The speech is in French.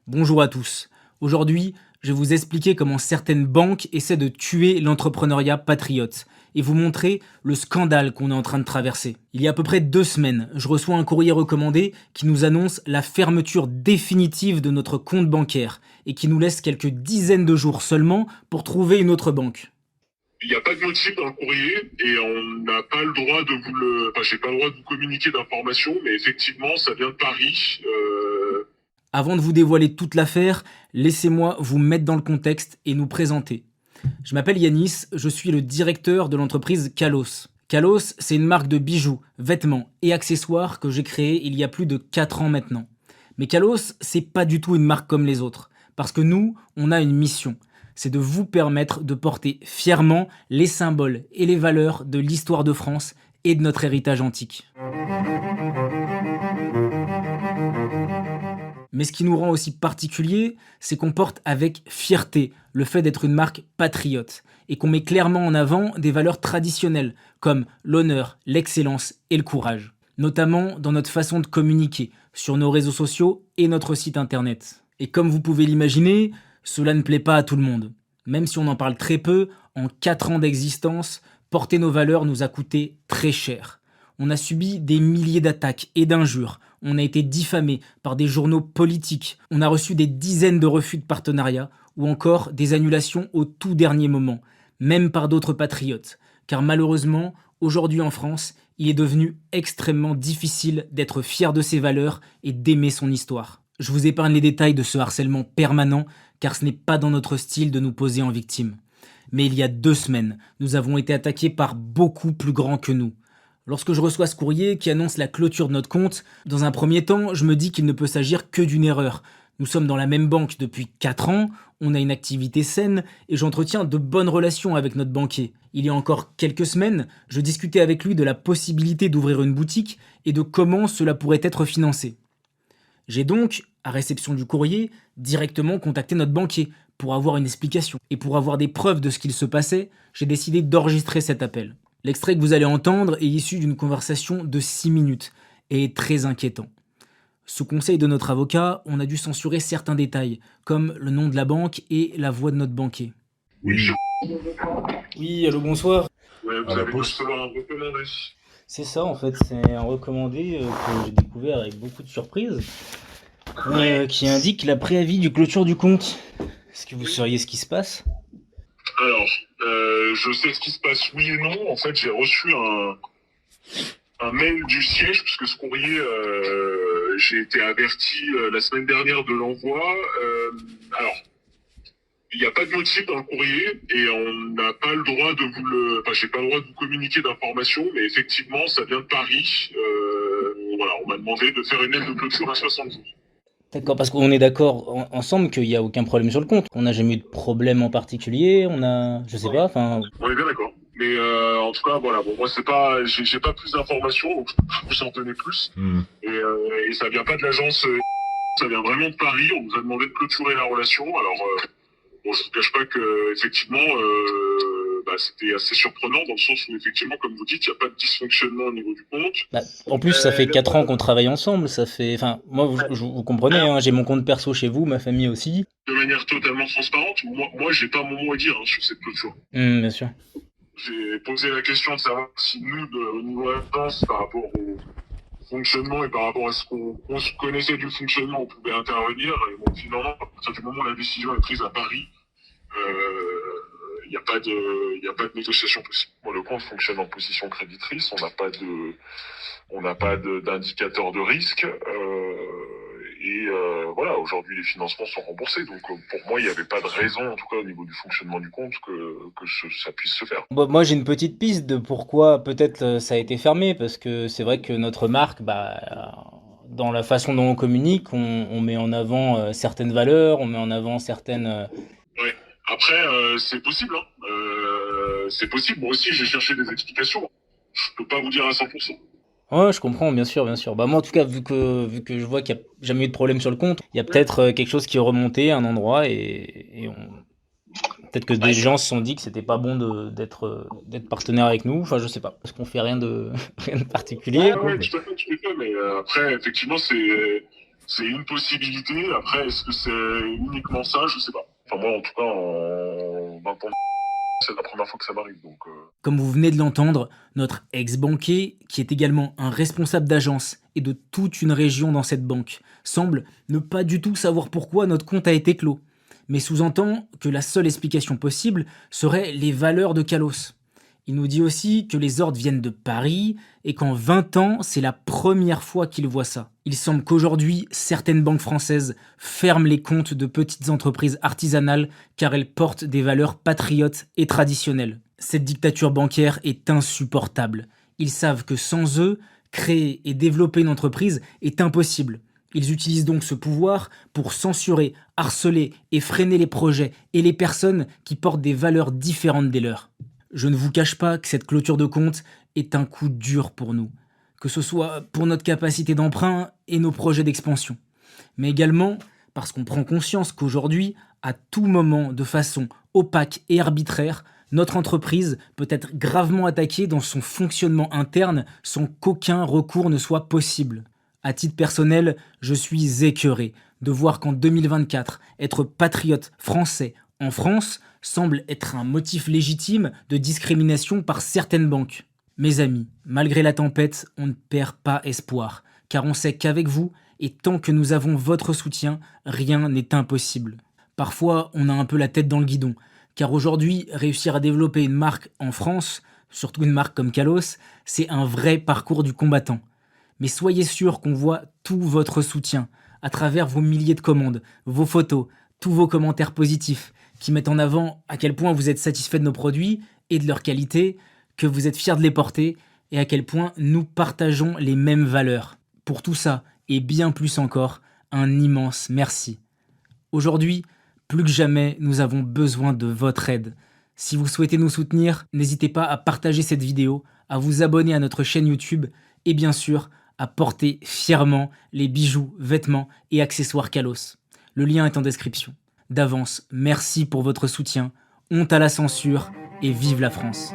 Bonjour à tous. Aujourd'hui, je vais vous expliquer comment certaines banques essaient de tuer l'entrepreneuriat patriote et vous montrer le scandale qu'on est en train de traverser. Il y a à peu près 2 semaines, je reçois un courrier recommandé qui nous annonce la fermeture définitive de notre compte bancaire et qui nous laisse quelques dizaines de jours seulement pour trouver une autre banque. Il n'y a pas de motif dans le courrier et on n'a pas le droit de vous le... Enfin, j'ai pas le droit de vous communiquer d'informations, mais effectivement, ça vient de Paris. Avant de vous dévoiler toute l'affaire, laissez-moi vous mettre dans le contexte et nous présenter. Je m'appelle Yanis, je suis le directeur de l'entreprise Kalos. Kalos, c'est une marque de bijoux, vêtements et accessoires que j'ai créée il y a plus de 4 ans maintenant. Mais Kalos, c'est pas du tout une marque comme les autres, parce que nous, on a une mission. C'est de vous permettre de porter fièrement les symboles et les valeurs de l'histoire de France et de notre héritage antique. Mais ce qui nous rend aussi particulier, c'est qu'on porte avec fierté le fait d'être une marque patriote et qu'on met clairement en avant des valeurs traditionnelles comme l'honneur, l'excellence et le courage, notamment dans notre façon de communiquer sur nos réseaux sociaux et notre site internet. Et comme vous pouvez l'imaginer, cela ne plaît pas à tout le monde. Même si on en parle très peu, en 4 ans d'existence, porter nos valeurs nous a coûté très cher. On a subi des milliers d'attaques et d'injures, on a été diffamé par des journaux politiques, on a reçu des dizaines de refus de partenariat ou encore des annulations au tout dernier moment, même par d'autres patriotes. Car malheureusement, aujourd'hui en France, il est devenu extrêmement difficile d'être fier de ses valeurs et d'aimer son histoire. Je vous épargne les détails de ce harcèlement permanent, car ce n'est pas dans notre style de nous poser en victime. Mais il y a 2 semaines, nous avons été attaqués par beaucoup plus grands que nous. Lorsque je reçois ce courrier qui annonce la clôture de notre compte, dans un premier temps, je me dis qu'il ne peut s'agir que d'une erreur. Nous sommes dans la même banque depuis 4 ans, on a une activité saine et j'entretiens de bonnes relations avec notre banquier. Il y a encore quelques semaines, je discutais avec lui de la possibilité d'ouvrir une boutique et de comment cela pourrait être financé. J'ai donc, à réception du courrier, directement contacté notre banquier pour avoir une explication. Et pour avoir des preuves de ce qu'il se passait, j'ai décidé d'enregistrer cet appel. L'extrait que vous allez entendre est issu d'une conversation de 6 minutes et est très inquiétant. Sous conseil de notre avocat, on a dû censurer certains détails, comme le nom de la banque et la voix de notre banquier. Oui, Oui, Oui, allô, bonsoir. ouais, vous à la avez dû poste. recevoir un recommandé. C'est ça, en fait, c'est un recommandé que j'ai découvert avec beaucoup de surprise, qui indique la préavis du clôture du compte. Est-ce que vous sauriez ce qui se passe? Alors, je sais ce qui se passe, oui et non. En fait, j'ai reçu un mail du siège, puisque ce courrier, j'ai été averti la semaine dernière de l'envoi. Alors, il n'y a pas de motif dans le courrier et on n'a pas le droit de vous le... Enfin, j'ai pas le droit de vous communiquer d'informations, mais effectivement, ça vient de Paris. Voilà, on m'a demandé de faire une aide de clôture à 60 jours. D'accord, parce qu'on est d'accord ensemble qu'il n'y a aucun problème sur le compte. On n'a jamais eu de problème en particulier, on a... Je sais pas, enfin... On est bien d'accord. Mais en tout cas, voilà. Bon, moi, c'est pas, j'ai pas plus d'informations, donc je peux pas vous en donner plus. Et ça vient pas de l'agence, ça vient vraiment de Paris. On nous a demandé de clôturer la relation. Alors, bon, je vous cache pas que effectivement, c'était assez surprenant dans le sens où effectivement, comme vous dites, il n'y a pas de dysfonctionnement au niveau du compte. Bah, en plus, ça fait 4 ans qu'on travaille ensemble, ça fait... Enfin, moi, vous comprenez, hein, j'ai mon compte perso chez vous, ma famille aussi. De manière totalement transparente, moi, j'ai pas mon mot à dire sur cette clôture. Bien sûr. J'ai posé la question de savoir si nous, au niveau agence, par rapport au fonctionnement et par rapport à ce qu'on se connaissait du fonctionnement, on pouvait intervenir. Et bon, finalement, à partir du moment où la décision est prise à Paris, il n'y a pas de négociation possible. Bon, le compte fonctionne en position créditrice, on n'a pas d'indicateur de risque. Voilà, aujourd'hui les financements sont remboursés, donc pour moi il n'y avait pas de raison, en tout cas au niveau du fonctionnement du compte, que ça puisse se faire. Bon, moi, j'ai une petite piste de pourquoi peut-être ça a été fermé, parce que c'est vrai que notre marque, dans la façon dont on communique, on met en avant certaines valeurs, on met en avant certaines... Ouais. Après, c'est possible, hein. C'est possible. Moi aussi, j'ai cherché des explications. Je peux pas vous dire à 100%. Ouais, je comprends, bien sûr, bien sûr. Bah moi, en tout cas, vu que je vois qu'il n'y a jamais eu de problème sur le compte, il y a peut-être quelque chose qui est remonté à un endroit peut-être que des gens se sont dit que c'était pas bon d'être partenaire avec nous. Enfin, je sais pas, parce qu'on fait rien de rien de particulier. Ouais, tout à fait, tout à fait. Mais après, effectivement, C'est une possibilité. Après, est-ce que c'est uniquement ça? Je sais pas. Enfin, moi, en tout cas, en 20 ans, c'est la première fois que ça m'arrive. Donc, Comme vous venez de l'entendre, notre ex-banquier, qui est également un responsable d'agence et de toute une région dans cette banque, semble ne pas du tout savoir pourquoi notre compte a été clos, mais sous-entend que la seule explication possible serait les valeurs de Kalos. Il nous dit aussi que les ordres viennent de Paris et qu'en 20 ans, c'est la première fois qu'il voit ça. Il semble qu'aujourd'hui, certaines banques françaises ferment les comptes de petites entreprises artisanales car elles portent des valeurs patriotes et traditionnelles. Cette dictature bancaire est insupportable. Ils savent que sans eux, créer et développer une entreprise est impossible. Ils utilisent donc ce pouvoir pour censurer, harceler et freiner les projets et les personnes qui portent des valeurs différentes des leurs. Je ne vous cache pas que cette clôture de compte est un coup dur pour nous, que ce soit pour notre capacité d'emprunt et nos projets d'expansion, mais également parce qu'on prend conscience qu'aujourd'hui, à tout moment, de façon opaque et arbitraire, notre entreprise peut être gravement attaquée dans son fonctionnement interne sans qu'aucun recours ne soit possible. À titre personnel, je suis écœuré de voir qu'en 2024, être patriote français en France semble être un motif légitime de discrimination par certaines banques. Mes amis, malgré la tempête, on ne perd pas espoir, car on sait qu'avec vous, et tant que nous avons votre soutien, rien n'est impossible. Parfois, on a un peu la tête dans le guidon, car aujourd'hui, réussir à développer une marque en France, surtout une marque comme Kalos, c'est un vrai parcours du combattant. Mais soyez sûr qu'on voit tout votre soutien, à travers vos milliers de commandes, vos photos, tous vos commentaires positifs, qui mettent en avant à quel point vous êtes satisfait de nos produits et de leur qualité, que vous êtes fiers de les porter et à quel point nous partageons les mêmes valeurs. Pour tout ça, et bien plus encore, un immense merci. Aujourd'hui, plus que jamais, nous avons besoin de votre aide. Si vous souhaitez nous soutenir, n'hésitez pas à partager cette vidéo, à vous abonner à notre chaîne YouTube et bien sûr, à porter fièrement les bijoux, vêtements et accessoires Kalos. Le lien est en description. D'avance, merci pour votre soutien, honte à la censure et vive la France.